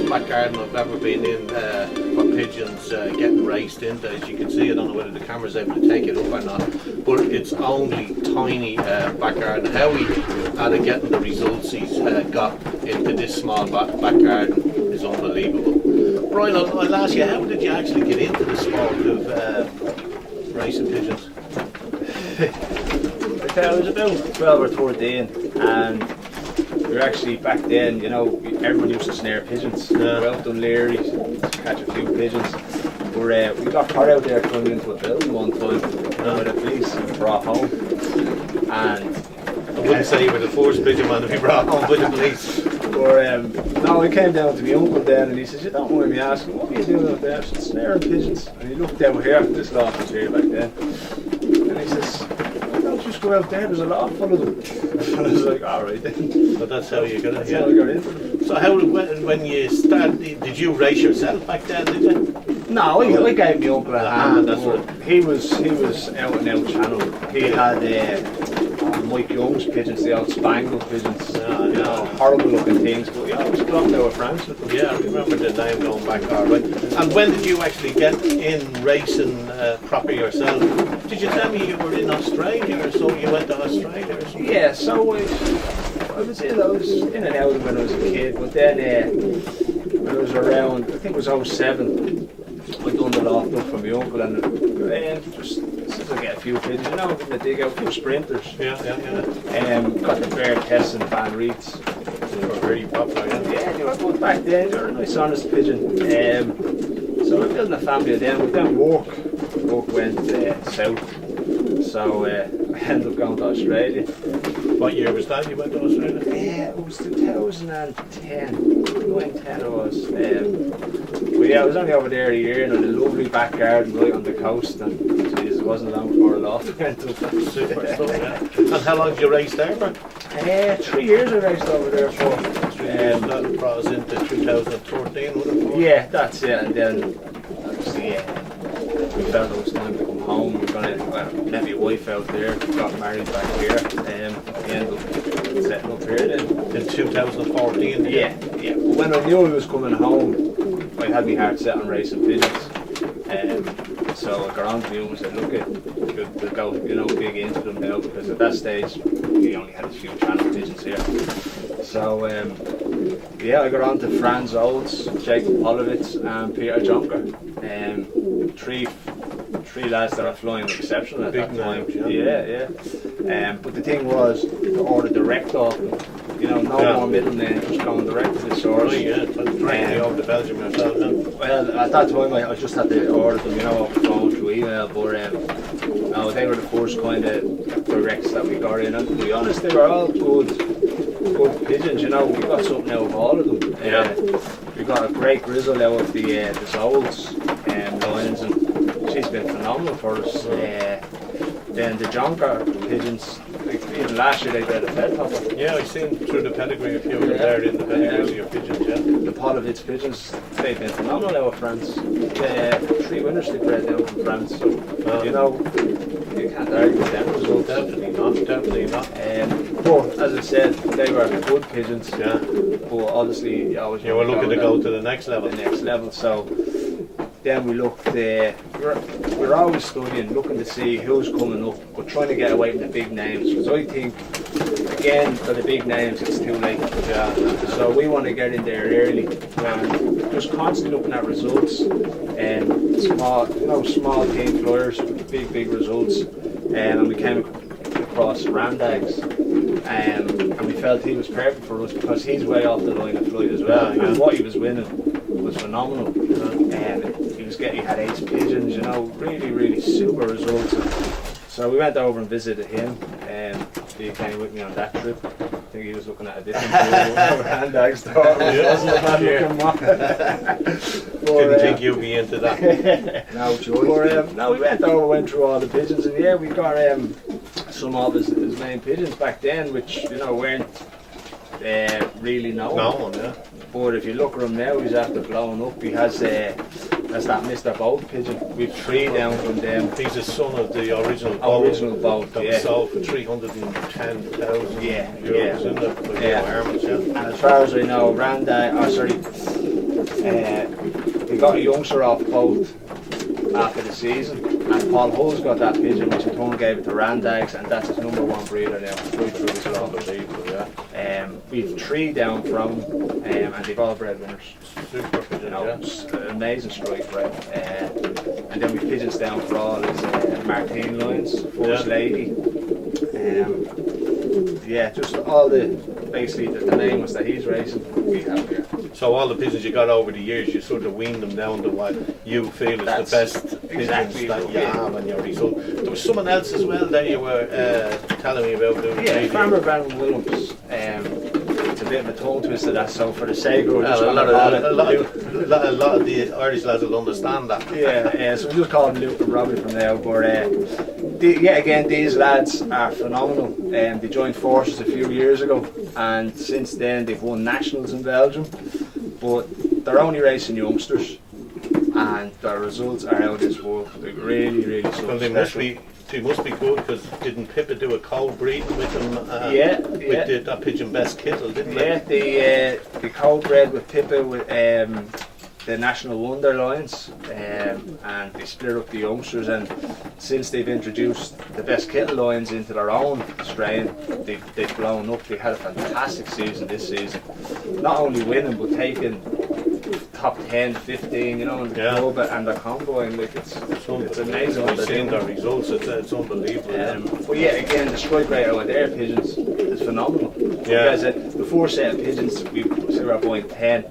back garden I've ever been in for pigeons getting raced into. As you can see, I don't know whether the camera's able to take it up or not, but it's only tiny back garden. How he out of getting the results he's got into this small back garden is unbelievable. Brian, I'll ask you, how did you actually get into the sport of racing pigeons? I was about 12 or 13, and we were actually back then, you know, everyone used to snare pigeons. We were out on Leary to catch a few pigeons. We got caught out there coming into a building one time with the police and brought home. And I wouldn't say you were the first pigeon man to be brought home by the police. No, I came down to my uncle then and he says, "You don't mind me asking, what are you doing out there?" I said, "Snaring pigeons." And he looked down here, this loft was here back then. And he says, "Why don't you just go out there, there's a loft full of them." And I was like, "Alright then." But that's how you got it. That's how I got into them. So how, when you started, did you race yourself back then, did you? No, I gave my uncle a hand. That's right. He was out and out channel. He had Mike Young's pigeons, the old spangled pigeons. You know, horrible looking things, but yeah, I was dropped out of France with them. Yeah, I remember the name going back all right. And when did you actually get in racing proper yourself? Did you tell me you were in Australia or so? You went to Australia or something? Yeah, so I was in and out when I was a kid, but then when I was around, I think it was 07, I done the loft up from my uncle and just since I get a few pigeons, you know, in the dig out, a few sprinters. Yeah. Got the bear tests and Van Reeds. They were very popular. Yeah, they were good back then. They were a nice, honest pigeon. So we're building a family of them. But then work went south. So I ended up going to Australia. What year was that you went to Australia? Yeah, it was 2010. 9-10 it was. But yeah, I was only over there a year and had a lovely back garden right on the coast. And geez, it wasn't long before a loft went up. Super stuff, yeah. And how long did you race there for? 3 years I raced over there for. That brought us into 2014, would it? Yeah, that's it. And then obviously, we felt it was time to come home. We were going to let my wife out there. We got married back here. We ended up setting up here then. In 2014? Yeah. But when I knew I was coming home, I had my heart set on racing pigeons. So I got on to me and said, "Look, we'll go, you know, big into them now," because at that stage we only had a few channel pigeons here. So I got on to Franz Olds, Jacob Polovitz and Peter Jonker. Three lads that are flying exceptional at that time. Yeah. But the thing was, to order direct off them. You know, no more middlemen, just going direct to the source. Directly over to Belgium yourself then? Well, at that time I just had to order them, you know, off the phone through email, but no, they were the first kind of directs that we got in, and to be honest, they were all good pigeons, you know. We got something out of all of them. We got a great grizzle out of the Zolds lines, and she's been phenomenal for us. Then the Jonker pigeons, even last year they bred a fed topper. Yeah, I've seen through the pedigree a few of them there in the pedigree of your pigeons, The Polovitz pigeons, they've been phenomenal out of France. 3 winners they bred down from France, so you know, you can't argue with them results. Definitely not. But as I said, they were good pigeons. Yeah. But obviously, you were looking to go to the next level. So then we looked. We're always studying, looking to see who's coming up, but trying to get away from the big names. Because I think, again, for the big names, it's too late. Yeah. So we want to get in there early and just constantly looking at results and small team flyers with big results. And we came across Randags, and we felt he was perfect for us because he's way off the line of flight as well. And what he was winning was phenomenal. He had 8 pigeons, you know, really super results. So we went over and visited him, and he came with me on that trip. I think he was looking at a different Randags. Wasn't a bad looking one. Didn't think you'd be into that. No choice. No, we went through all the pigeons, and yeah, we got some of his main pigeons back then, which, you know, weren't really known. But if you look at him now, he's after blowing up. He has that Mr. Boat pigeon. We've 3 down from them. He's a son of the original boat that was sold for 310,000 euros. Yeah. And as far as I know, We got a youngster off both after the season, and Paul Hull's got that pigeon, which in turn gave it to Randags, and that's his #1 breeder now. Right through his we've 3 down from, and they've all bred winners. Super pigeon, You know, yeah. it's an amazing strike rate. And then we pigeons down for all is Martine Lions, First Lady. Yeah, just all the basically the names that he's racing we have here. So all the pigeons you got over the years, you sort of wean them down to what you feel is That's the best pigeons exactly that you it. have and your result. There was someone else as well that you were telling me about doing. Yeah, really. Farmer Brandon Williams. It's a bit of a tongue twister that, so for the sake of it, we're just Well, going to call it a lot of the Irish lads will understand that. Yeah, so we just call them Luke and Robbie from now. But again, these lads are phenomenal. They joined forces a few years ago, and since then they've won nationals in Belgium. But they're only racing youngsters, and their results are out of this world. They're really, really something Well, they must be good, because didn't Pippa do a cold breeding with them? With that pigeon Best Kittle, didn't they? Yeah, they co-bred with Pippa with the National Wonder Lions, and they split up the youngsters, and since they've introduced the Best Kittle Lions into their own strain, they've blown up. They had a fantastic season this season, not only winning but taking top 10, 15, you know, in the club and the combo, and like it's amazing. I've seen their results, it's unbelievable. But yeah, again, the strike rate out there, pigeons, is phenomenal. Yeah. Because the 4 set of pigeons, we were buying 10,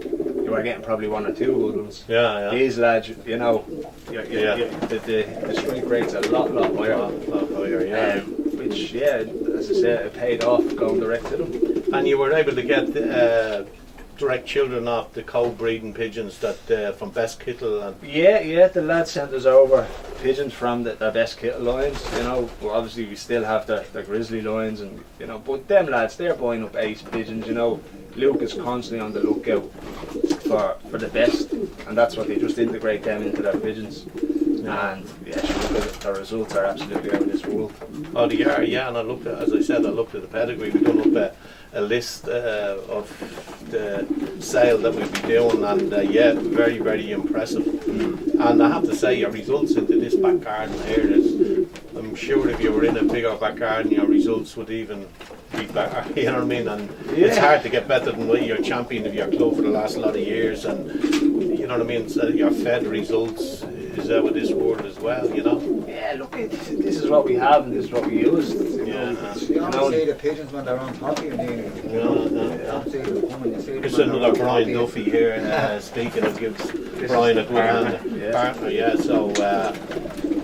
you were getting probably 1 or 2 good ones. Yeah. These lads, you know, the strike rate's a lot higher. Lot higher, yeah. Which, yeah, as I said, it paid off going direct to them. And you were able to get direct children off the cold breeding pigeons that from Best Kittle and Yeah, the lads sent us over pigeons from the Best Kittle Lions, you know. Well, obviously we still have the Grizzly Lions, and you know, but them lads, they're buying up ace pigeons, you know. Luke is constantly on the lookout for the best, and that's what they just integrate them into their pigeons. And yeah, the results are absolutely out of this world. Oh, they are, yeah. And I looked at, as I said, I looked at the pedigree. We done up a list of the sale that we'll be doing, and yeah, very, very impressive. And I have to say, your results into this back garden here is, I'm sure if you were in a bigger back garden, your results would even be better. You know what I mean? And it's hard to get better than what you're champion of your club for the last lot of years, and you know what I mean. So your fed results is out of this world as well, you know. Yeah, look, this is what we have, and this is what we use. You don't see the pigeons when they're on top of you, you don't see them coming, you see them. There's another Brian Duffy here speaking, who gives Brian a good hand partner, yeah. So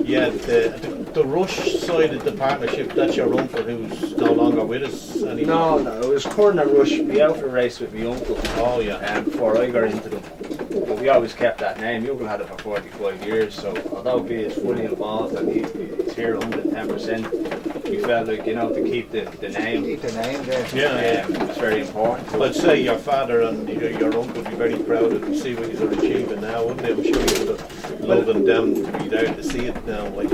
yeah, the Rush side of the partnership, that's your uncle who's no longer with us anymore. No, it was Curran and Rush. We out for a race with my uncle. Oh yeah. Before I got into them. But we always kept that name. My uncle had it for 45 years, so although he is fully involved and he's here 110%, we felt like, you know, to keep the name. Keep the name there. Yeah. It's very important. I'd say your father and your uncle would be very proud of you, see what you're achieving now, wouldn't they? I'm sure you would have loved them to be there to see it now. Like.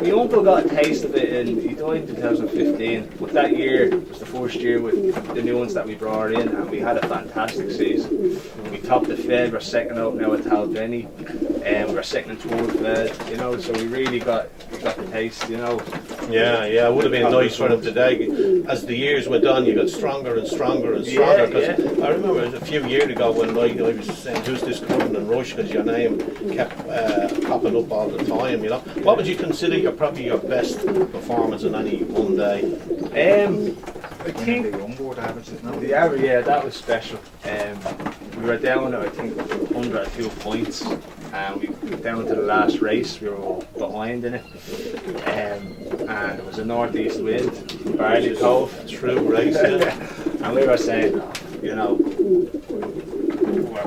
My uncle got a taste of it, and he died in 2015, but that year was the first year with the new ones that we brought in, and we had a fantastic season. We topped the Fed, we're second out now at Talbenny, and we're second and third Fed, you know, so we really got the taste, you know. Yeah, it would have been nice for them today. As the years went on, you got stronger and stronger and stronger. Because I remember a few years ago when I was saying, who's this Curran and Rush, because your name kept popping up all the time, you know. What would you consider probably your best performance in any one day? I think The young board averages now. the average, that was special. We were down at, I think, under a few points, and we got down to the last race. We were behind in it, and it was a northeast wind, barely cove. True race, yeah. And we were saying, you know,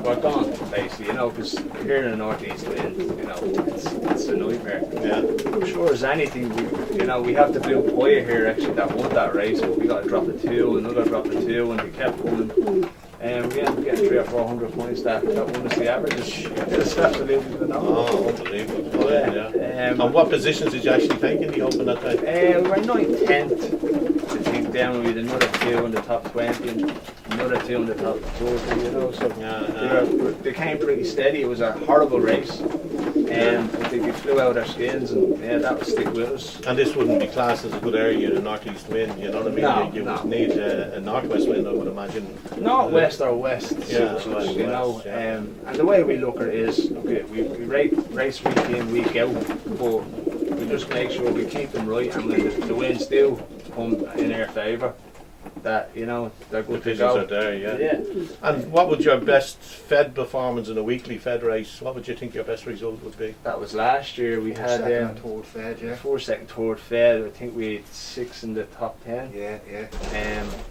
we're gone, basically, you know, because here in the northeast wind, you know, it's a nightmare. Yeah. I'm sure as anything, we have the blue Poya here actually that won that race, but we got to drop a 2, another drop a 2, and we kept coming. And we ended up getting 300 or 400 points that won us the average. It's absolutely phenomenal. Oh, unbelievable. Yeah. And what positions did you actually take in the Open that day? We were 9th, 10th, I think, down. We had another 2 in the top 20, and another two on the top of 40, you know, so they came pretty steady. It was a horrible race. I think we flew out our skins, and yeah, that would stick with us. And this wouldn't be classed as a good area in a northeast wind, you know what I mean? No, you no. would need a northwest wind, I would imagine. Northwest or west, Yeah, you know. west, yeah. And the way we look at it is, okay, we race week in, week out, but we just make sure we keep them right, and when the winds do come in our favour, that, you know, they're The good to pigeons go. are there, yeah. Yeah. And what would your best fed performance in a weekly fed race, what would you think your best result would be? That was last year. We had second and third fed, yeah. 4 second, third fed. I think we had 6 in the top 10. Yeah.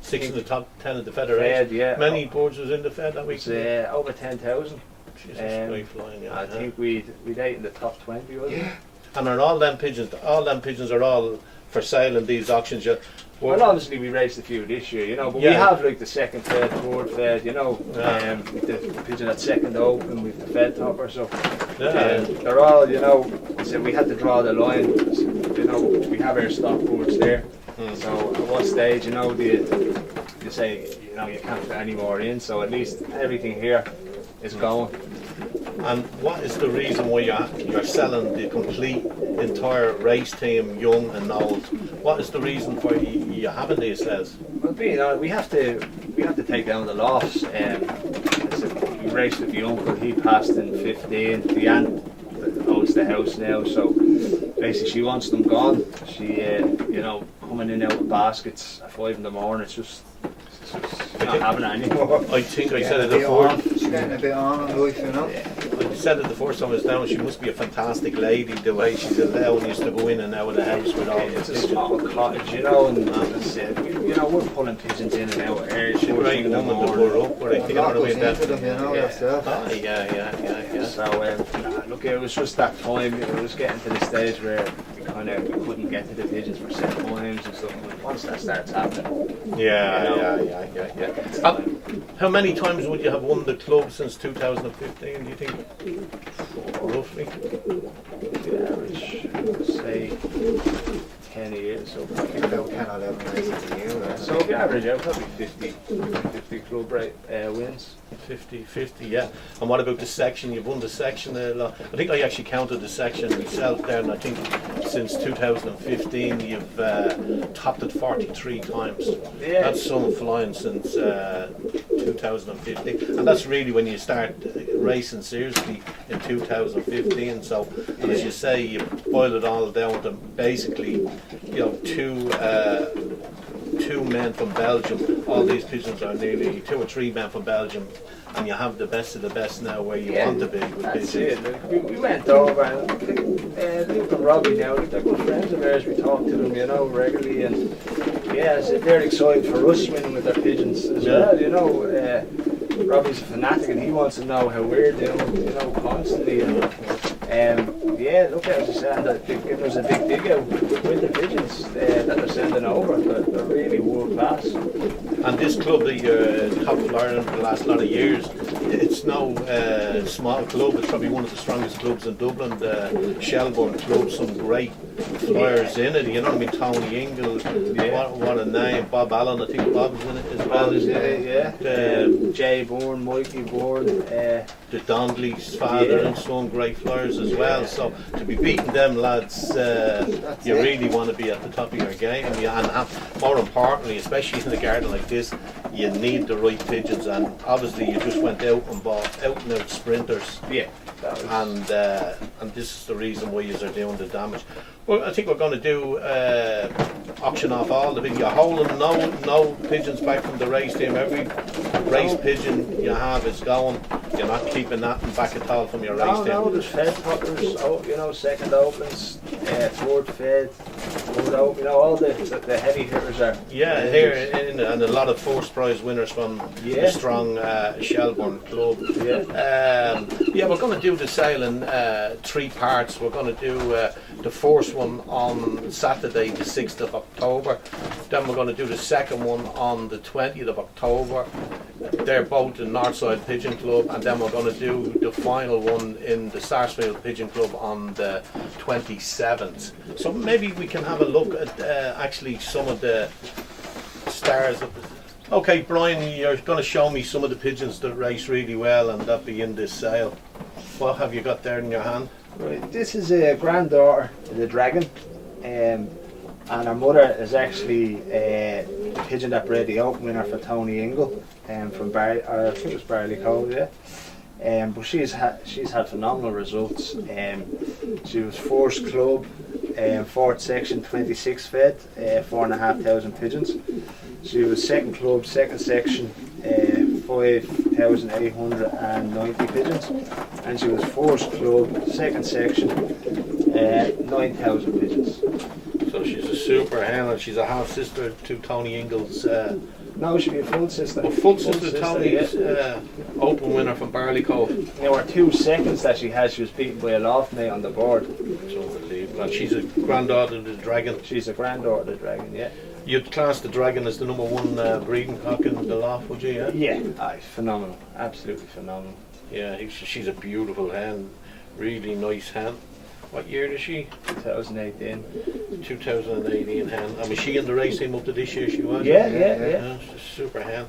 6 in the top 10 of the fed Fed, race? yeah. Many birds was in the fed that week? It's over 10,000. Jesus, great flying, yeah. I think we'd 8 in the top 20, wasn't it? And are all them pigeons are all for sale in these auctions? Well, obviously we raced a few this year, you know, but Yeah. we have like the second fed, third fed, you know, with the pigeon at second open with the fed topper, so they're all, you know, so we had to draw the line, you know, we have our stock boards there, so at what stage, you know, do you say, you know, you can't fit any more in, so at least everything here is going. And what is the reason why you're selling the complete entire race team, young and old? What is the reason for you having these sales? Well, being honest, we have to take down the lofts. We raced with the uncle. He passed in 15. The aunt that owns the house now, so basically she wants them gone. She, you know, coming in out with baskets at 5 in the morning. It's just not having it anymore. I think I said it before. She's getting a bit on in life, you know. I said it the first time I was down. She must be a fantastic lady. The way she's allowing us to go in and out of the house with all It's the a pigeons. small cottage, you know, and as I said, you know, we're pulling pigeons in and out here. She's a great woman to put up with. I think, you know Lot what I goes mean? into them, you know, yourself. Ah, yeah. So, look, it was just that time, it was getting to the stage where we couldn't get to the pigeons for set times and stuff. And once that starts happening, Yeah. How many times would you have won the club since 2015, do you think? Roughly? the average, say, 10 years. So, About 10 or 11 races a year. so if you average out, probably 50 club wins. 50, yeah. And what about the section? You've won the section a lot. I think I actually counted the section myself there, and I think since 2015 you've topped it 43 times. Yeah. That's some flying since 2015, and that's really when you start racing seriously in 2015. So, and as you say, you boil it all down to basically, you know, two men from Belgium. All these pigeons are nearly 2 or 3 men from Belgium, and you have the best of the best now where you want to be with That's pigeons. it. We went over and Luke and Robbie now, they're good friends of ours. We talk to them, you know, regularly, and yeah, so they're excited for us winning with their pigeons as well. You know, Robbie's a fanatic and he wants to know how we're doing, you know, constantly. And yeah, look, as I said, they're giving us a big dig out with the pigeons that they're sending over. They're really world class. And this club that you're top flyer in for the last lot of years, it's no small club. It's probably one of the strongest clubs in Dublin. The Shelbourne Club, some great flyers in it. You know what I mean? Tony Ingle, what a name. Bob Allen, I think Bob's in it as well. Jay Bourne, Mikey Bourne. The Donnelly's father and son, great flyers as well. So to be beating them lads, you really want to be at the top of your game. And more importantly, especially in a garden like this, you need the right pigeons. And obviously, you just went out and bought out and out sprinters. Yeah. And this is the reason why you are doing the damage. Well, I think we're going to do auction off all the pigeons. You're holding no pigeons back from the race team. Every race pigeon you have is going. You're not keeping that back at all from your race team. No, there's fed toppers, you know, second opens, third fed, third open, you know, all the heavy hitters are. Yeah, here and a lot of first prize winners from the strong Shelbourne club. Yeah. We're going to do the sale in 3 parts. We're going to do the first one on Saturday, the 6th of October. Then we're going to do the second one on the 20th of October. They're both the Northside Pigeon Club, and then we're going to do the final one in the Sarsfield Pigeon Club on the 27th. So maybe we can have a look at actually some of the stars of Okay, Brian, you're going to show me some of the pigeons that race really well and that be in this sale. What have you got there in your hand? Right, this is a granddaughter of the dragon, and her mother is actually a pigeon that bred the open winner for Tony Ingle, from I think it was Barley Cove, yeah. But she's had phenomenal results. She was first club, fourth section, 26 fed, 4,500 pigeons. She was second club, second section, 5,890 pigeons, and she was first club, second section, 9,000 pigeons. So she's a super hen, and she's a half sister to Tony Ingle's. No, she'd be a full sister. A full sister to Tony's open winner from Barley Cove. There were 2 seconds that she had. She was beaten by a loft mate on the board. It's unbelievable. And she's a granddaughter of the dragon. She's a granddaughter of the dragon, yeah. You'd class the dragon as the #1 breeding cock in the loft, would you? Yeah, aye, phenomenal, absolutely phenomenal. Yeah, she's a beautiful hen, really nice hen. What year is she? 2018. 2018 hen. And was she in the race team up to this year? She was. Yeah. She's a super hen.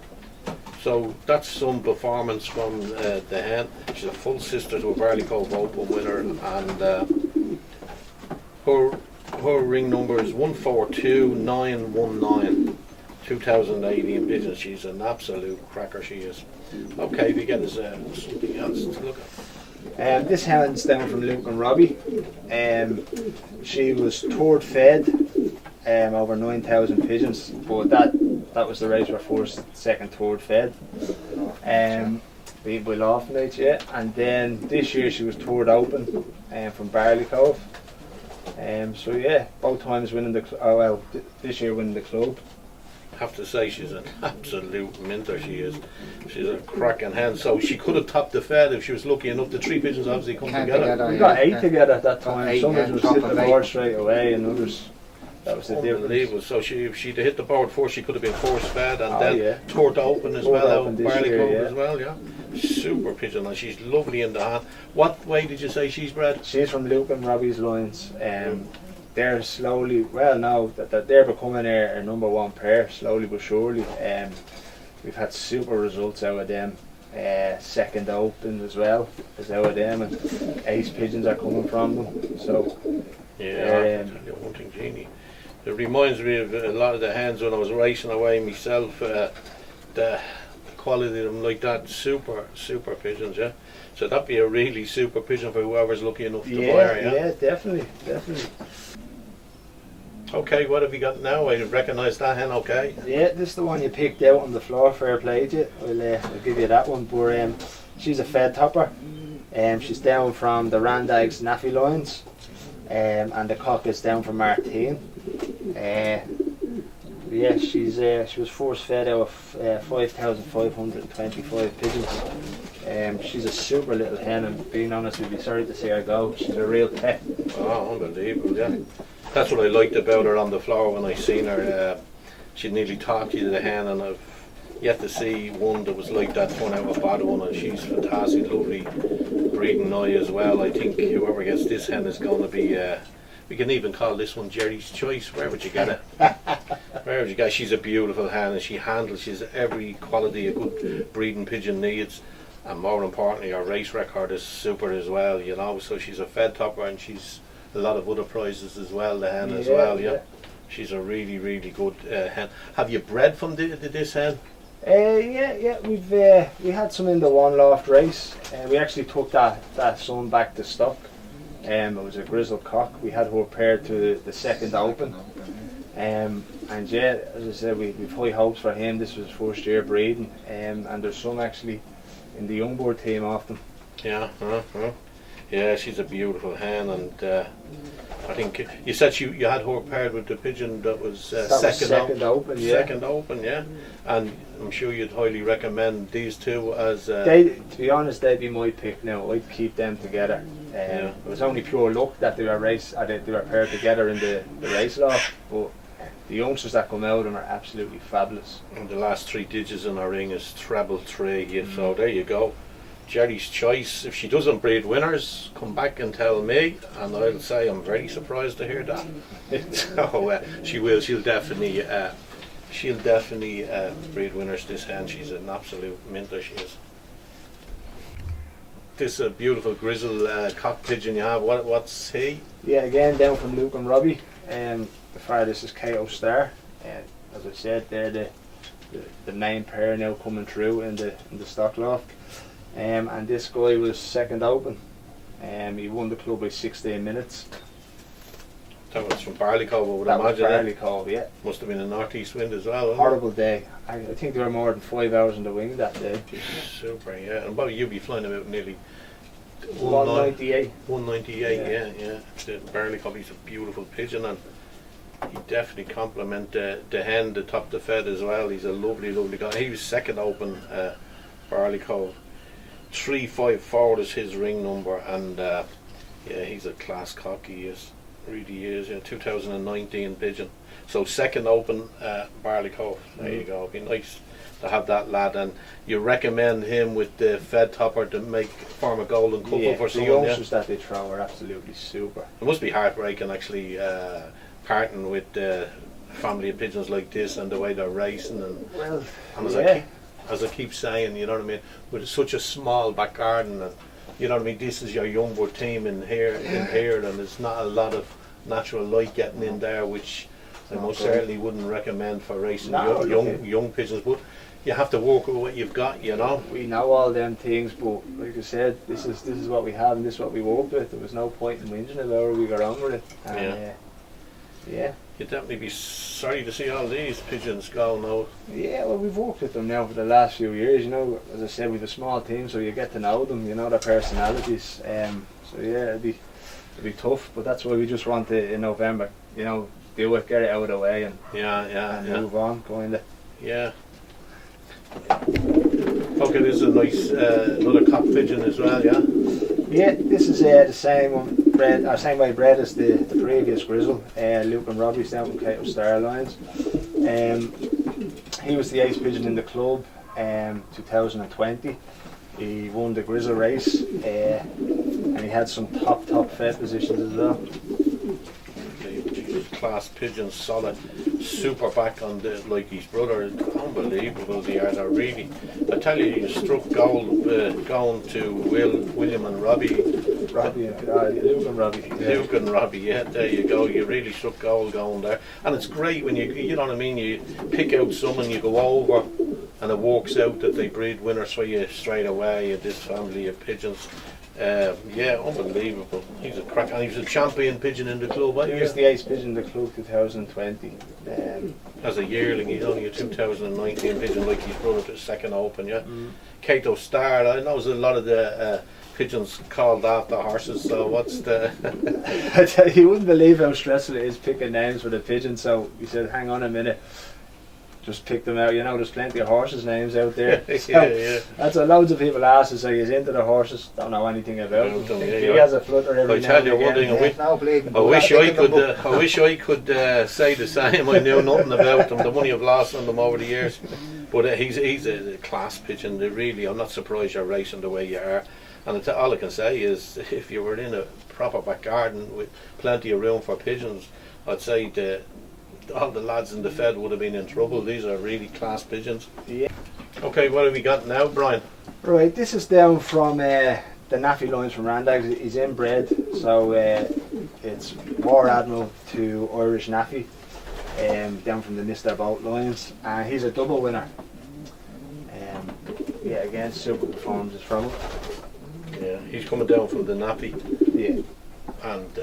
So that's some performance from the hen. She's a full sister to a Barley Cove Open winner, and her ring number is 142919. 2018 pigeons. She's an absolute cracker, she is. Okay, we get us something else to look at. This hen's down from Luke and Robbie. She was third fed, over 9,000 pigeons, but that was the race where first, second, third fed. Beat by loft nights, yeah. And then this year she was third open, from Barley Cove. So yeah, both times winning this year winning the club. Have to say she's an absolute minter, she is. She's a cracking hen. So she could have topped the fed if she was lucky enough. The 3 pigeons obviously come together. We got 8 together at that time. Some of them top hit of the 8. board straight away, and others, that was the difference. So if she'd hit the board first, she could have been first fed, and yeah. third open as Third well, open out this Barley year, Cove yeah. as well, yeah. Super pigeon, and she's lovely in the hand. What way did you say she's bred? She's from Luke and Robbie's lines. They're slowly, well now that they're becoming our #1 pair, slowly but surely. We've had super results out of them. Second open as well as out of them, and ace pigeons are coming from them. So yeah, hunting genie. It reminds me of a lot of the hens when I was racing away myself. The quality of them like that, super pigeons, yeah. So that'd be a really super pigeon for whoever's lucky enough to buy her, yeah. Yeah, definitely. Okay, what have you got now? I recognise that hen, okay. Yeah, this is the one you picked out on the floor. Fair play to you. I'll give you that one. But she's a fed topper. She's down from the Randag's Naffy Lions, and the cock is down from Martine. Yeah, she was first fed out of 5,525 pigeons. She's a super little hen, and being honest, we'd be sorry to see her go. She's a real pet. Oh, unbelievable, yeah. That's what I liked about her on the floor when I seen her. She'd nearly talk to you, the hen, and I've yet to see one that was like that one out of a bad one, and she's fantastic, lovely breeding eye as well. I think whoever gets this hen is going to be, we can even call this one Jerry's Choice. Where would you get it? Where would you get it? She's a beautiful hen, and she's every quality a good breeding pigeon needs. And more importantly, her race record is super as well, you know. So she's a fed topper, and she's a lot of other prizes as well, the hen as well, yeah. She's a really good hen. Have you bred from this hen? Yeah, we had some in the one loft race. We actually took that son back to stock. It was a grizzled cock. We had her paired to the second open. And yeah, as I said, we've high hopes for him. This was his first year breeding, and there's some actually in the young board team off them. Yeah, yeah, she's a beautiful hen, and I think you said you had her paired with the pigeon that was second open, yeah. Second open, yeah. And I'm sure you'd highly recommend these two as. To be honest, they'd be my pick now. I'd keep them together. It was only pure luck that they were paired together in the race loft, but the youngsters that come out of them are absolutely fabulous. And the last 3 digits in her ring is treble 3, so there you go. Jerry's Choice. If she doesn't breed winners, come back and tell me, and I'll say I'm very surprised to hear that. So she will. She'll definitely she'll definitely breed winners, this hen. She's an absolute minter, she is. This is a beautiful grizzle cock pigeon you have. What's he? Yeah, again down from Luke and Robbie. The farthest is Kato Star. As I said, they're the main pair now coming through in the stock loft. And this guy was second open. He won the club by 16 minutes. That was from Barleycove, I would That imagine. was Barleycove, yeah. Must have been a northeast wind as well. Horrible day. I think there were more than 5 hours in the wing that day. Super, yeah. And about you'd be flying about nearly 198. 198, yeah. The Barleycove, he's a beautiful pigeon, and he definitely compliment the hen, the top of the fed as well. He's a lovely, lovely guy. He was second open, Barleycove. 354 is his ring number, and yeah, he's a class cock. He is, really is. Yeah, 2019 pigeon. So second open, Barleycove. There you go. It'd be nice to have that lad, and you recommend him with the fed topper to form a golden couple for someone. The youngsters that they throw are absolutely super. It must be heartbreaking actually parting with the family of pigeons like this and the way they're racing, and as I keep saying, you know what I mean, with such a small back garden, and you know what I mean, this is your young bird team in here, and there's not a lot of natural light getting in there, which I most certainly wouldn't recommend for racing young pigeons, but you have to work with what you've got, you know. We know all them things, but like I said, this is what we have and this is what we worked with. There was no point in whinging about it. We got on with it. And, yeah. You'd definitely be sorry to see all these pigeons go now. Yeah, well, we've worked with them now for the last few years, you know. As I said, we've a small team, so you get to know them, you know, their personalities. So yeah, it'd be tough, but that's why we just want to, in November, you know, do it, get it out of the way, and move on, kind of. Yeah. Okay, this is a nice another cock pigeon as well, yeah? Yeah, this is the same one, same way bred as the previous grizzle, Luke and Robbie's down from Kato Star Lines. He was the ace pigeon in the club, 2020. He won the grizzle race, and he had some top fed positions as well. Class pigeon, solid, super back on the like his brother. Unbelievable they are. They're really, I tell you, you struck gold going to William and Robbie. Luke and Robbie. Luke and Robbie, yeah, there you go. You really struck gold going there. And it's great when you know what I mean, you pick out someone, you go over, and it works out that they breed winners for you straight away at this family of pigeons. Yeah, unbelievable. He's a crack, and he was a champion pigeon in the club. He was the ace pigeon in the club 2020. As a yearling, he's only a 2019 pigeon, like his brother to the second open, yeah. Kato Star, I know there's a lot of the pigeons called after horses, so what's the... I tell you, you wouldn't believe how stressful it is picking names for the pigeons, so we said, hang on a minute. Just pick them out, you know, there's plenty of horses' names out there. Yeah. That's what loads of people ask us, like, he's into the horses, don't know anything about them. He has a flutter every now and again. I wish I could say the same. I knew nothing about them, the money I've lost on them over the years. But he's a class pigeon, really. I'm not surprised you're racing the way you are. And all I can say is, if you were in a proper back garden with plenty of room for pigeons, I'd say all the lads in the fed would have been in trouble. These are really class pigeons. Yeah. Okay, what have we got now, Brian? Right, this is down from the Naffy lines from Randags. He's inbred, so it's War Admiral to Irish Naffy, down from the Mr. Boat lines, and he's a double winner. Yeah, again, super performances from him. Yeah, he's coming down from the Naffy. Yeah. And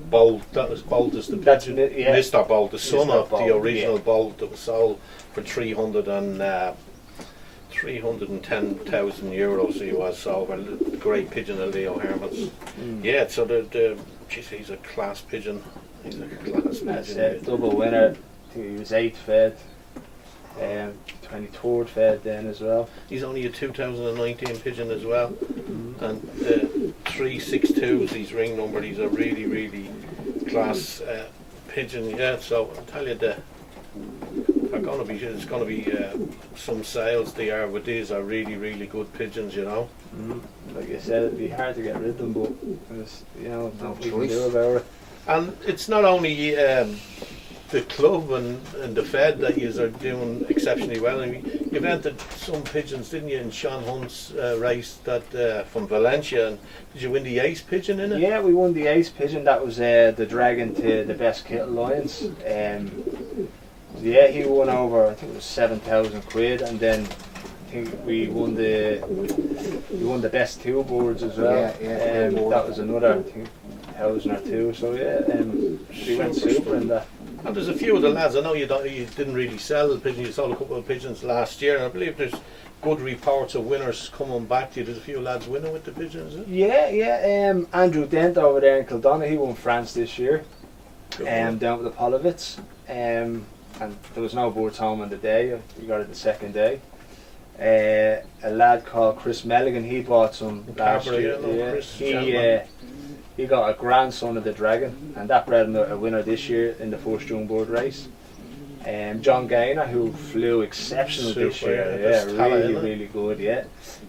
Bolt, that was Bolt is the pigeon. Yeah. Mr. Bolt, the son Mr. of Bolt, the original Bolt that was sold for 310,000 euros. He was sold. A great pigeon of Leo Herman's. Yeah, so he's a class pigeon. He's a class pigeon. Double winner. He was 8th fed. 23rd fed then as well. He's only a 2019 pigeon as well, and 362 is his ring number. He's a really, really class pigeon. Yeah, so I tell you, there's going to be some sales there, but these are really, really good pigeons, you know. Like I said, it'd be hard to get rid of them, but there's, you know, nothing you can do about it. And it's not only the club and the Fed that you are doing exceptionally well. I mean, you've entered some pigeons, didn't you, in Sean Hunt's race that from Valencia? And did you win the ace pigeon in it? Yeah, we won the ace pigeon. That was the dragon to the best Kittle Lions. Yeah, he won over, I think it was 7,000 quid, and then I think we won the best two boards as well. Yeah, that was another, I think, 1,000 or two. So yeah, we went super in that. And there's a few of the lads, I know you didn't really sell the pigeons, you sold a couple of pigeons last year, and I believe there's good reports of winners coming back to you. There's a few lads winning with the pigeons, is it? Yeah. Andrew Dent over there in Kildonna, he won France this year, down with the Polovitz. And there was no boards home on the day, we got it the second day. A lad called Chris Melligan, he bought some last year. He got a grandson of the dragon, and that bred him a winner this year in the first June board race. John Gaynor, who flew exceptional this year, really good. Yeah,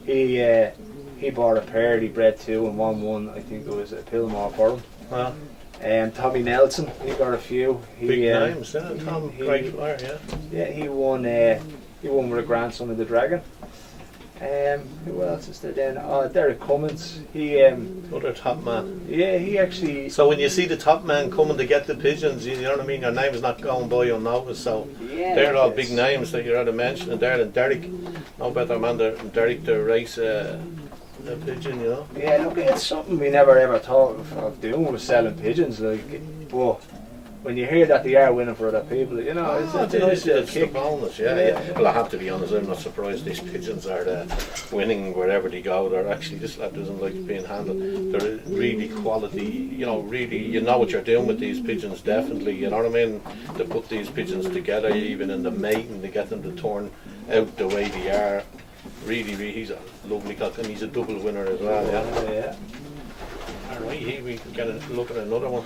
he bought a pair. He bred two and won one. I think it was a Pillmore for him. Wow. Tommy Nelson, he got a few. Big names, Tom, great flyer, yeah. Yeah, he won with a grandson of the dragon. Who else is there then? Derek Cummins. He other top man. Yeah, he actually. So when you see the top man coming to get the pigeons, you know what I mean. Your name's not going by unnoticed. So they're all big names that you're out of mentioning there. And Derek, no better man than Derek to race a pigeon, you know. Yeah, look, it's something we never ever thought of doing, was selling pigeons. But when you hear that they are winning for other people, you know, it's a nice little kick. Bonus, yeah. Well, I have to be honest, I'm not surprised these pigeons are winning wherever they go. They're actually, this lad doesn't like being handled. They're really quality, you know what you're doing with these pigeons, definitely, you know what I mean? To put these pigeons together, even in the mating, to get them to turn out the way they are. Really, he's a lovely cock, and he's a double winner as well, yeah. Alright, here we can look at another one.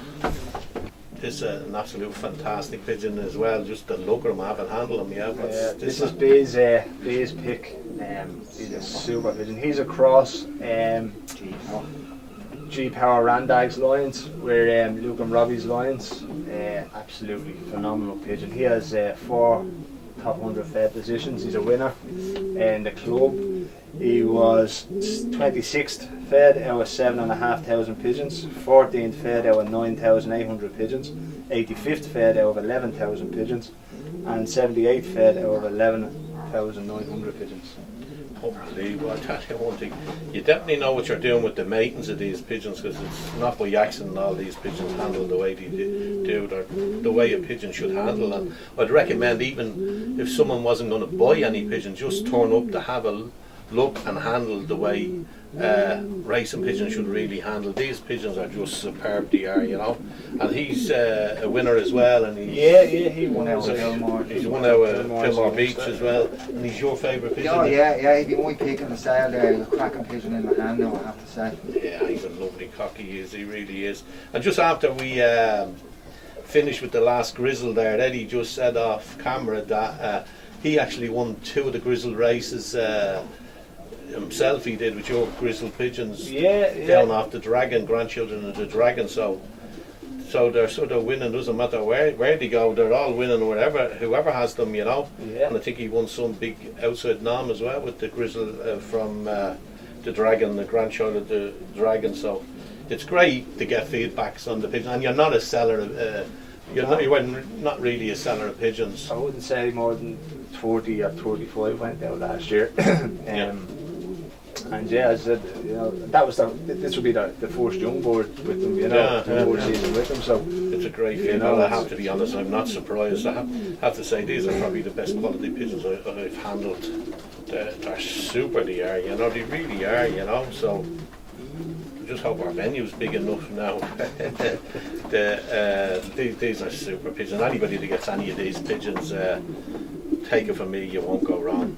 This is an absolute fantastic pigeon as well, just the look of him, I haven't handled him yet. This is Bay's pick. He's a super pigeon. He's a cross G-Power Randag's Lions with Luke and Robbie's Lions. Absolutely phenomenal pigeon. He has 4 top 100 fed positions. He's a winner in the club. He was 26th fed out of 7,500 pigeons, 14th fed out of 9,800 pigeons, 85th fed out of 11,000 pigeons, and 78th fed out of 11,900 pigeons. Unbelievable. I tell you one thing, you definitely know what you're doing with the matings of these pigeons, because it's not by accident all these pigeons handle the way they do, the way a pigeon should handle. And I'd recommend, even if someone wasn't going to buy any pigeon, just turn up to have a look and handle the way racing pigeons should really handle. These pigeons are just superb, they are, you know. And he's a winner as well, and he won out of Pillmore. He's won out of Pillmore Beach as well, and he's your favourite pigeon. Oh yeah, he'd be my pick in the sale there. He's a cracking pigeon in my hand now, I have to say. Yeah, he's a lovely cock, he really is. And just after we finished with the last grizzle there, Eddie just said off camera that he actually won 2 of the grizzle races himself. He did with your grizzle pigeons down off the dragon, grandchildren of the dragon. So they're sort of winning, doesn't matter where they go, they're all winning whoever has them, you know. And I think he won some big outside nom as well with the grizzle from the dragon, the grandchild of the dragon. So it's great to get feedbacks on the pigeon. And you're not a seller you're not really a seller of pigeons. I wouldn't say more than 40 or 35 went out last year. And as I said, you know, this would be the first young board with them, you know, the season with them. So it's a great feeling. I have to be honest, I'm not surprised. I have to say these are probably the best quality pigeons I've handled. They're super, they are, you know, they really are, you know. So I just hope our venue's big enough now. These are super pigeons. Anybody that gets any of these pigeons, take it from me, you won't go wrong.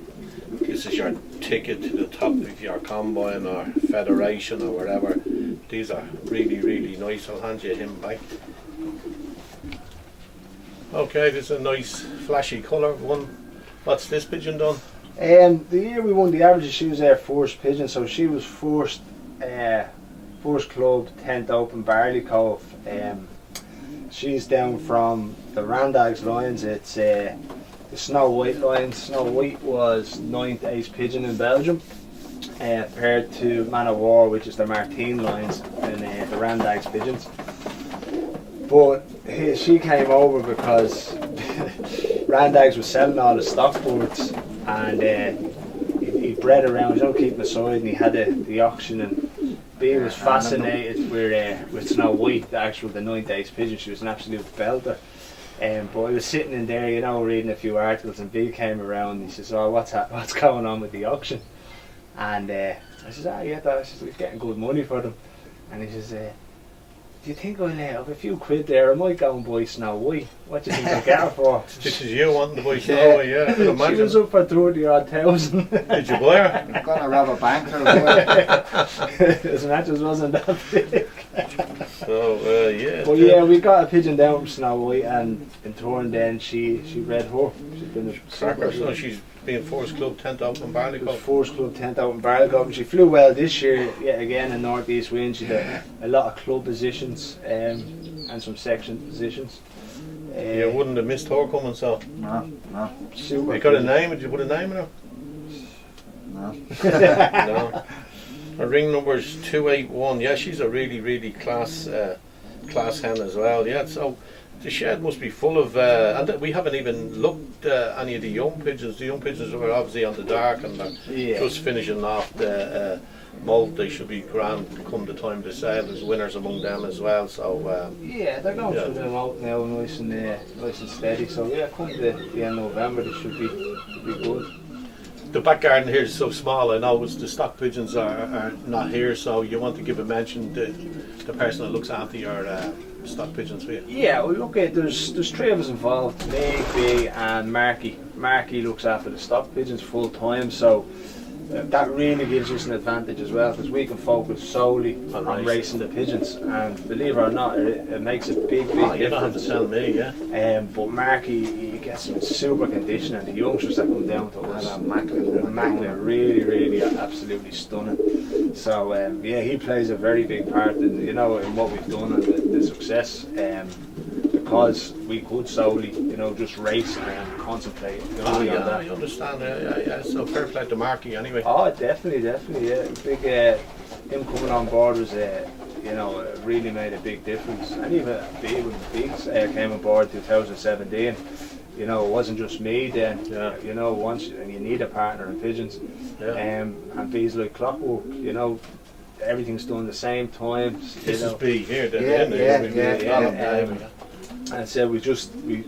This is your ticket to the top of your combine or federation or whatever. These are really nice. I'll hand you him back. Okay, this is a nice flashy colour one. What's this pigeon done? The year we won the averages, she was our first pigeon, so she was first club 10th Open Barley Cove. she's down from the Randag's lines. It's the Snow White lines. Snow White was 9th ace pigeon in Belgium, paired to Man of War, which is the Martine lines, and the Randag's pigeons. But she came over because Randag's was selling all the stock birds, and he bred around, you know, keeping aside, and he had the auction, and B was fascinated with Snow White, the 9th ace pigeon. She was an absolute belter. But I was sitting in there, you know, reading a few articles, and B came around and he says, "Oh, what's going on with the auction?" And I says, "Ah, yeah, we're getting good money for them." And he says, "Do you think I'll have a few quid there? I might go and buy Snow White. What do you think I'll get her for?" This is you wanting to buy Snow White, yeah. She was up for 30,000. Did you buy her? I'm gonna rob a bank or His matches wasn't that big. So, yeah. But yeah, we got a pigeon down from Snow White, and in turn then she bred her. She's been a Cracker, so she's been Force Club 10th out in Barley Cup. Force Club 10th out in Barley Cup, and she flew well this year, yet again in North East Wind. She had a lot of club positions and some section positions. You wouldn't have missed her coming, so. No. Super. You got a name? Did you put a name in her? No. No. Her ring number's 281. Yeah, she's a really class hen as well. Yeah, so the shed must be full of, and we haven't even looked at any of the young pigeons. The young pigeons are obviously on the dark, and they're just finishing off the moult. They should be grand come the time to sale. There's winners among them as well. So yeah, they're going through them out now, nice and steady. So yeah, come to the end of November, they should be good. the back garden here is so small. I know the stock pigeons are not here, so you want to give a mention to the person that looks after your stock pigeons for you. Yeah, well, look, there's three of us involved, me, B and Marky. Marky looks after the stock pigeons full time, so that really gives us an advantage as well, because we can focus solely on racing the pigeons, and believe it or not, it makes a big difference. You don't have to tell me, yeah. But Marky, he gets in super condition, and the youngsters that come down to us, immaculate, really absolutely stunning. So yeah, he plays a very big part in, in what we've done and the success. Because we could solely, just race and concentrate. On that. I understand. Yeah. So fair play to Marky anyway. Oh, definitely. Yeah, big. Him coming on board was, really made a big difference. And even Biggs came on board 2017. It wasn't just me then. Yeah. Once and you need a partner in pigeons. Yeah. And B's like clockwork. Everything's done the same time. This is B here. Yeah. And so we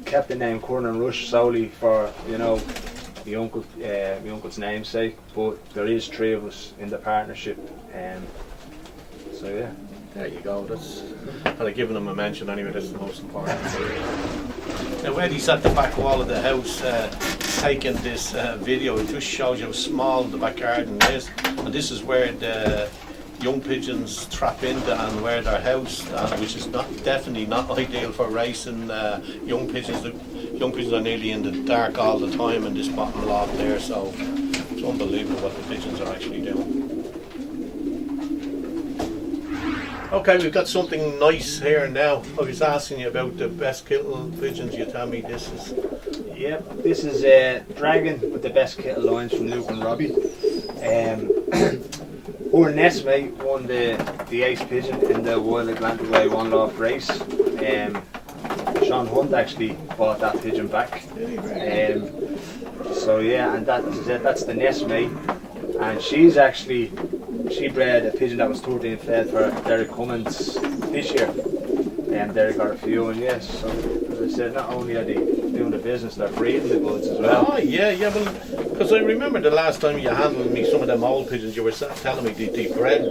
kept the name Curran and Rush solely for my uncle's namesake, but there is three of us in the partnership, so yeah. There you go. And I've given him a mention anyway. That's the most important. Now Eddie's at the back wall of the house taking this video. It just shows you how small the back garden is, and this is where the young pigeons trap into and where their house, which is definitely not ideal for racing young pigeons. The young pigeons are nearly in the dark all the time in this bottom loft there, so it's unbelievable what the pigeons are actually doing. Okay, we've got something nice here now. I was asking you about the best kittle pigeons. You tell me this is. Yep, this is a Dragon with the best kittle lines from Luke and Robbie. Our nestmate won the ace pigeon in the Wild Atlantic Way one loft race. Sean Hunt actually bought that pigeon back. So yeah, and that's the nestmate, and she bred a pigeon that was 13 fed for Derek Cummins this year, and Derek got a few, and yes, so as I said, not only are they doing the business, they're breeding the goods as well. Oh yeah, well, because I remember the last time you handled me some of them old pigeons, you were telling me they bred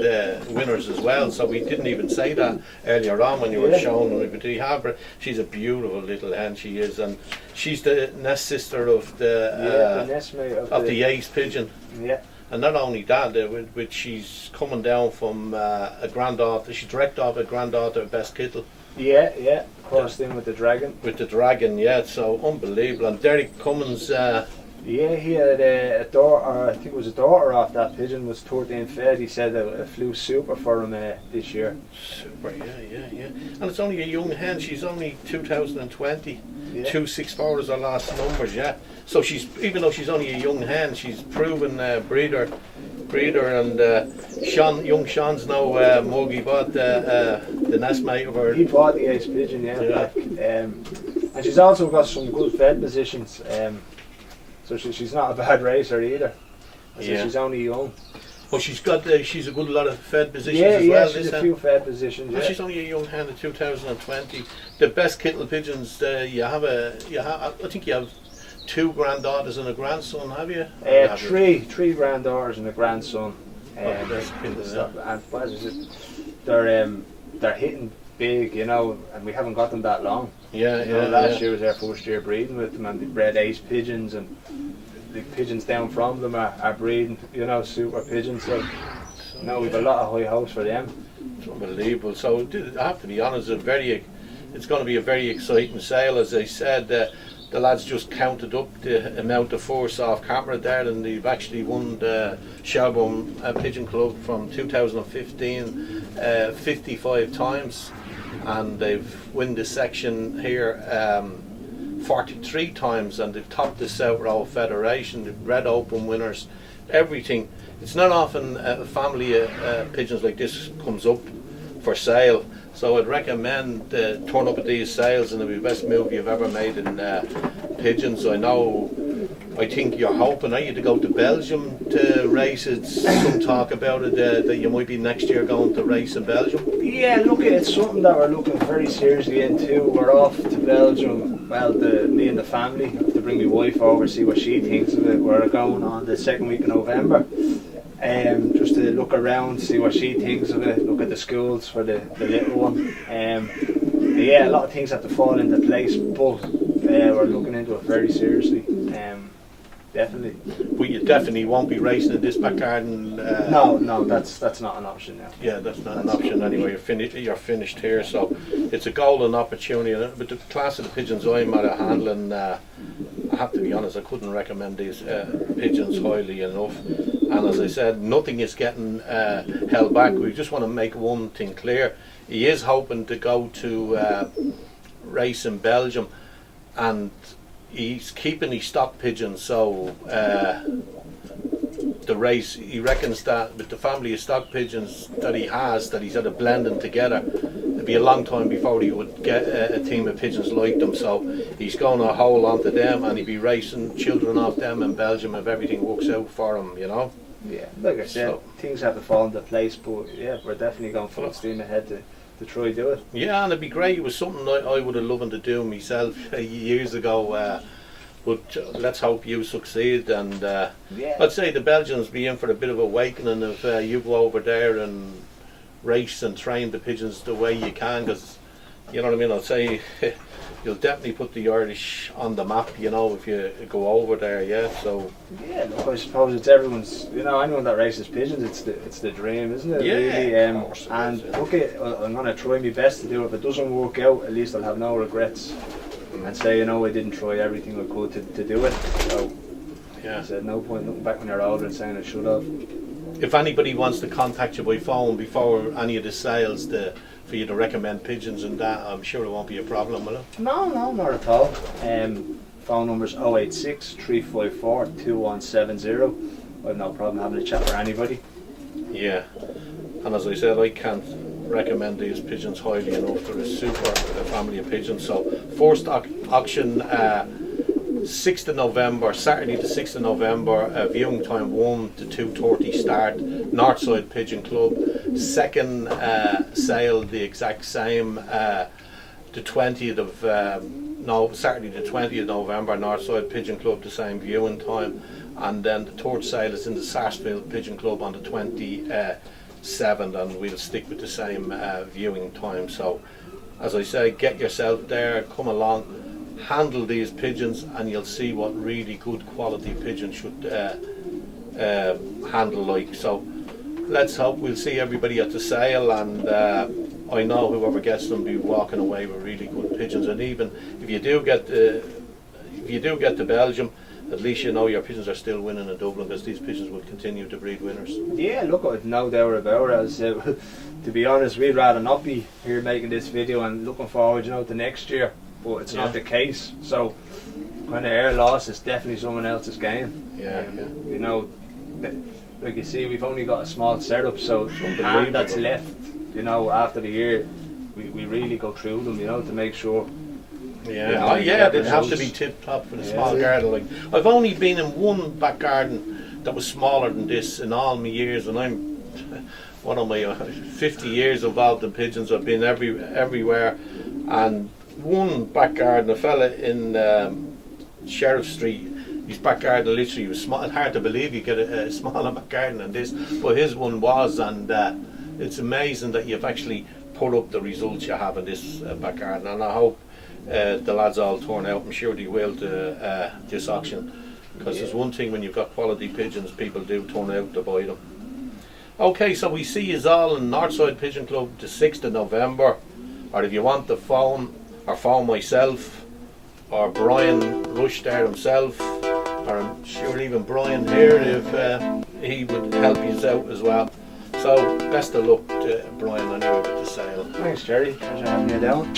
winners as well, so we didn't even say that earlier on when you were showing me, but they have her. She's a beautiful little hen, she is, and she's the nest sister of the nestmate of the ace pigeon. Yeah. And not only that, which she's coming down from a granddaughter, she's direct off a granddaughter of Best Kittle. Yeah, crossed in with the Dragon. With the Dragon, yeah, so unbelievable. And Derek Cummins Yeah, he had a daughter, I think it was a daughter off that pigeon, was 13 fed. He said it flew super for him this year. Super, yeah. And it's only a young hen, she's only 2020. Yeah. 264 is her last numbers, yeah. So she's, even though she's only a young hen, she's proven breeder, and young Sean's now Muggy bought the nestmate of her. He bought the ace pigeon, back. And she's also got some good fed positions. So she's not a bad racer either. She's only young. Well, she's got she's a good lot of fed positions as well. Yeah, she's a few fed positions. And she's only a young hen in 2020. The best kittle pigeons I think you have 2 granddaughters and a grandson, have you? Three granddaughters and a grandson. And what is it? They're hitting big, and we haven't got them that long. Last year was our first year breeding with them, and they bred ace pigeons, and the pigeons down from them are breeding, super pigeons. So we've a lot of high hopes for them. It's unbelievable. So I have to be honest, it's going to be a very exciting sale. As I said, the lads just counted up the amount of force off camera there, and they've actually won the Shelbourne Pigeon Club from 2015 55 times, and they've won the section here 43 times, and they've topped the South Row Federation. They've Red Open winners, everything. It's not often a family of pigeons like this comes up for sale. So I'd recommend turn up at these sales, and it'll be the best move you've ever made in pigeons. I think you're hoping, are you, to go to Belgium to race? It's some talk about it that you might be next year going to race in Belgium. Yeah, look, it's something that we're looking very seriously into. We're off to Belgium, me and the family, to bring my wife over, see what she thinks of it. We're going on the 2nd week of November. Just to look around, see what she thinks of it, look at the schools for the little one. A lot of things have to fall into place, but we're looking into it very seriously. Definitely. But you definitely won't be racing in this back garden. No, that's not an option now. Yeah, that's not an option anyway. You're finished here, so it's a golden opportunity. But the class of the pigeons I'm at handling, I have to be honest, I couldn't recommend these pigeons highly enough. And as I said, nothing is getting held back. We just want to make one thing clear. He is hoping to go to race in Belgium, and he's keeping his stock pigeons, so the race, he reckons that with the family of stock pigeons that he's had a blending together, it'd be a long time before he would get a team of pigeons like them. So he's going to hold on to them, and he'd be racing children off them in Belgium if everything works out for him, Yeah, like I said, things have to fall into place, but we're definitely going full steam ahead to try do it. Yeah, and it'd be great. It was something I would have loved to do myself years ago. But let's hope you succeed, and I'd say the Belgians be in for a bit of awakening if you go over there and race and train the pigeons the way you can, because you know what I mean. I'd say you'll definitely put the Irish on the map, if you go over there. So look, I suppose it's everyone's, anyone that races pigeons, it's the dream, isn't it? Yeah, really. of course. And look, I'm going to try my best to do it. If it doesn't work out, at least I'll have no regrets. And say, I didn't try everything I could to do it. So, I said, no point looking back when you're older and saying I should have. If anybody wants to contact you by phone before any of the sales for you to recommend pigeons and that, I'm sure it won't be a problem, will it? No, not at all. Phone number's 086 354 2170. I have no problem having a chat with anybody. Yeah, and as I said, I can't recommend these pigeons highly enough. They're a super family of pigeons. So first auction 6th of November, Saturday the 6th of November, viewing time 1 to 2:30 start, Northside Pigeon Club. Second sale the exact same, the 20th of Saturday the 20th of November, Northside Pigeon Club, the same viewing time, and then the third sale is in the Sarsfield Pigeon Club on the 27th, and we'll stick with the same viewing time. So as I say, get yourself there, come along, handle these pigeons, and you'll see what really good quality pigeons should handle like. So let's hope we'll see everybody at the sale, and I know whoever gets them will be walking away with really good pigeons. And even if you do get to Belgium, at least you know your pigeons are still winning in Dublin, because these pigeons will continue to breed winners. Yeah, look, I've no doubt about it. As to be honest, we'd rather not be here making this video and looking forward, you know, to next year. But it's not the case. So, kind of our loss is definitely someone else's gain. Yeah. You know, like you see, we've only got a small setup, so the hand that's left, you know, after the year, we really go through them, you know, to make sure. Yeah, they'd have to be tip top for the small garden. Like, I've only been in one back garden that was smaller than this in all my years, and I'm one of my 50 years involved in pigeons. I've been everywhere, and one back garden, a fella in Sheriff Street, his back garden literally was small. It's hard to believe you get a smaller back garden than this, but his one was, and it's amazing that you've actually put up the results you have in this back garden, and I hope the lads all turn out. I'm sure they will to this auction, because there's one thing when you've got quality pigeons, people do turn out to buy them. Okay, so we see you all in Northside Pigeon Club the 6th of November, or if you want to phone, or phone myself, or Brian Rush there himself, or I'm sure even Brian here, if he would help you out as well. So best of luck to Brian anyway with the sale. Thanks, Jerry. Pleasure having you down.